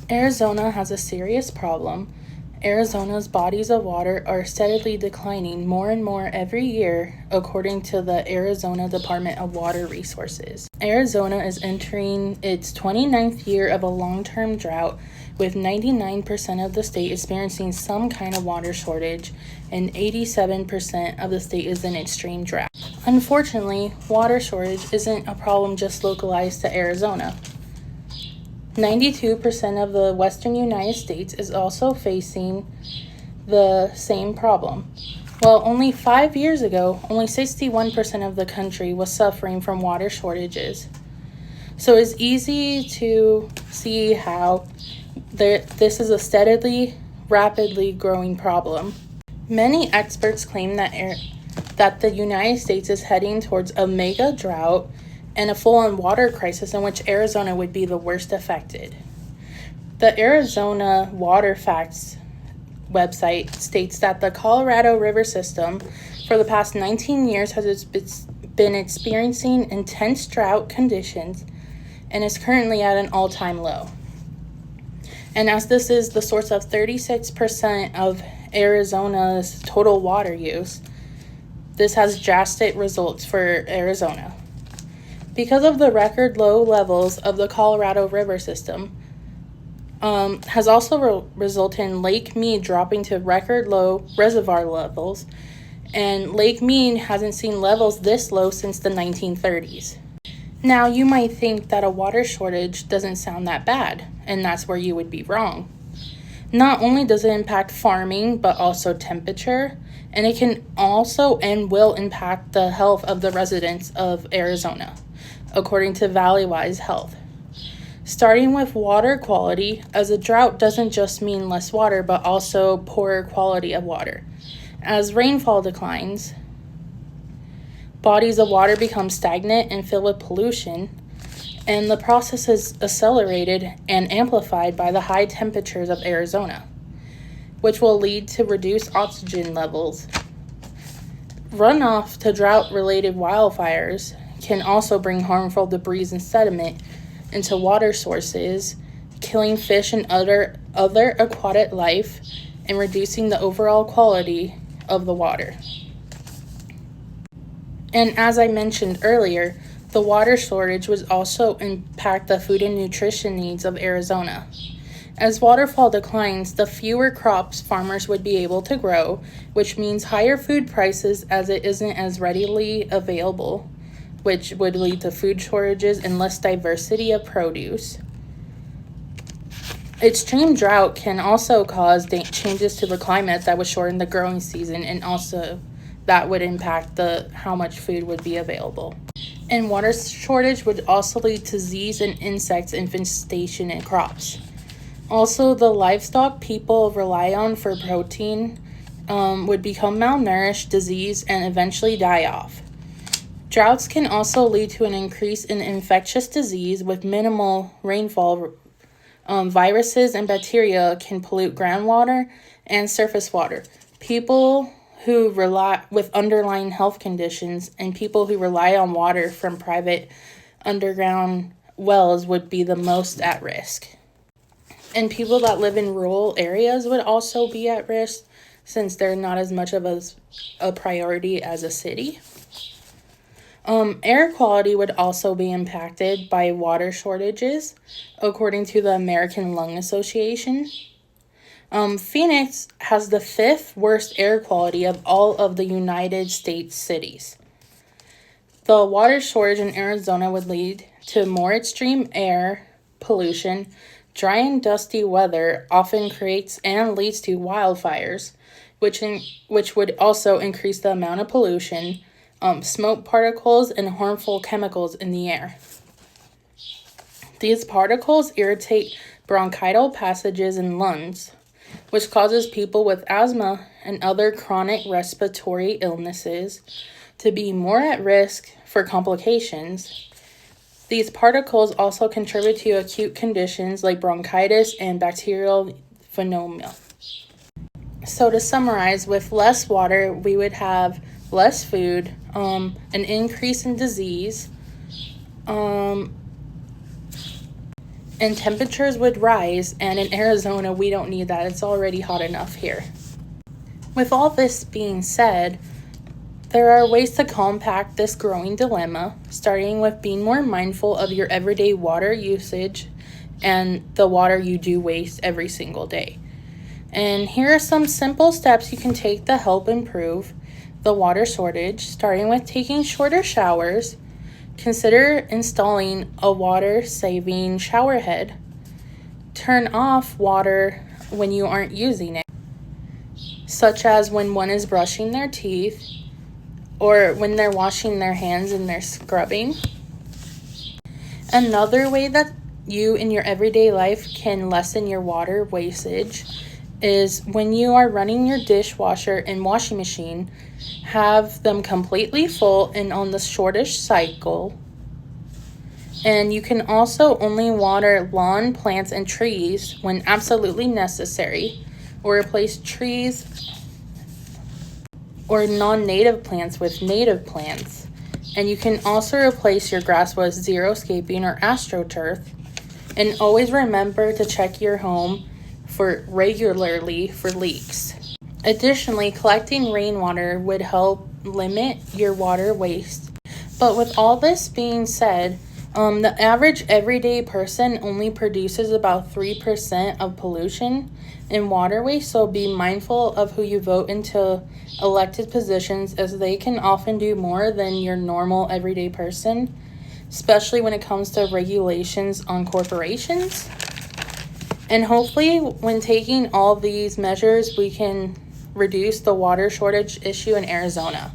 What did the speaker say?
Arizona has a serious problem. Arizona's bodies of water are steadily declining more and more every year, according to the Arizona Department of Water Resources. Arizona is entering its 29th year of a long-term drought, with 99% of the state experiencing some kind of water shortage, and 87% of the state is in extreme drought. Unfortunately, water shortage isn't a problem just localized to Arizona. 92% of the western United States is also facing the same problem. Well, only 5 years ago, only 61% of the country was suffering from water shortages. So it's easy to see how this is a steadily, rapidly growing problem. Many experts claim that the United States is heading towards a mega drought and a full-on water crisis in which Arizona would be the worst affected. The Arizona Water Facts website states that the Colorado River system for the past 19 years has been experiencing intense drought conditions and is currently at an all-time low. And as this is the source of 36% of Arizona's total water use, this has drastic results for Arizona. Because of the record low levels of the Colorado River system, has also resulted in Lake Mead dropping to record low reservoir levels, and Lake Mead hasn't seen levels this low since the 1930s. Now, you might think that a water shortage doesn't sound that bad, and that's where you would be wrong. Not only does it impact farming, but also temperature, and it can also and will impact the health of the residents of Arizona, according to Valleywise Health. Starting with water quality, as a drought doesn't just mean less water, but also poorer quality of water. As rainfall declines, bodies of water become stagnant and filled with pollution, and the process is accelerated and amplified by the high temperatures of Arizona, which will lead to reduced oxygen levels. Runoff to drought-related wildfires can also bring harmful debris and sediment into water sources, killing fish and other aquatic life, and reducing the overall quality of the water. And as I mentioned earlier, the water shortage would also impact the food and nutrition needs of Arizona. As waterfall declines, the fewer crops farmers would be able to grow, which means higher food prices as it isn't as readily available, which would lead to food shortages and less diversity of produce. Extreme drought can also cause changes to the climate that would shorten the growing season, and also that would impact how much food would be available. And water shortage would also lead to disease and insects infestation in crops. Also, the livestock people rely on for protein would become malnourished, diseased, and eventually die off. Droughts can also lead to an increase in infectious disease with minimal rainfall. Viruses and bacteria can pollute groundwater and surface water. People who rely with underlying health conditions and people who rely on water from private underground wells would be the most at risk. And people that live in rural areas would also be at risk since they're not as much of a priority as a city. Air quality would also be impacted by water shortages, according to the American Lung Association. Phoenix has the 5th worst air quality of all of the United States cities. The water shortage in Arizona would lead to more extreme air pollution. Dry and dusty weather often creates and leads to wildfires, which would also increase the amount of pollution, smoke particles, and harmful chemicals in the air. These particles irritate bronchial passages in lungs, which causes people with asthma and other chronic respiratory illnesses to be more at risk for complications. These particles also contribute to acute conditions like bronchitis and bacterial pneumonia. So to summarize, with less water, we would have less food, an increase in disease, and temperatures would rise, and in Arizona, we don't need that. It's already hot enough here. With all this being said, there are ways to combat this growing dilemma, starting with being more mindful of your everyday water usage and the water you do waste every single day. And here are some simple steps you can take to help improve the water shortage, starting with taking shorter showers. Consider installing a water-saving shower head. Turn off water when you aren't using it, such as when one is brushing their teeth or when they're washing their hands and they're scrubbing. Another way that you in your everyday life can lessen your water wastage is when you are running your dishwasher and washing machine, have them completely full and on the shortest cycle. And you can also only water lawn, plants, and trees when absolutely necessary, or replace trees or non-native plants with native plants. And you can also replace your grass with xeriscaping or astroturf. And always remember to check your home regularly for leaks. Additionally, collecting rainwater would help limit your water waste. But with all this being said, the average everyday person only produces about 3% of pollution and water waste, so be mindful of who you vote into elected positions, as they can often do more than your normal everyday person, especially when it comes to regulations on corporations. And hopefully, when taking all these measures, we can reduce the water shortage issue in Arizona.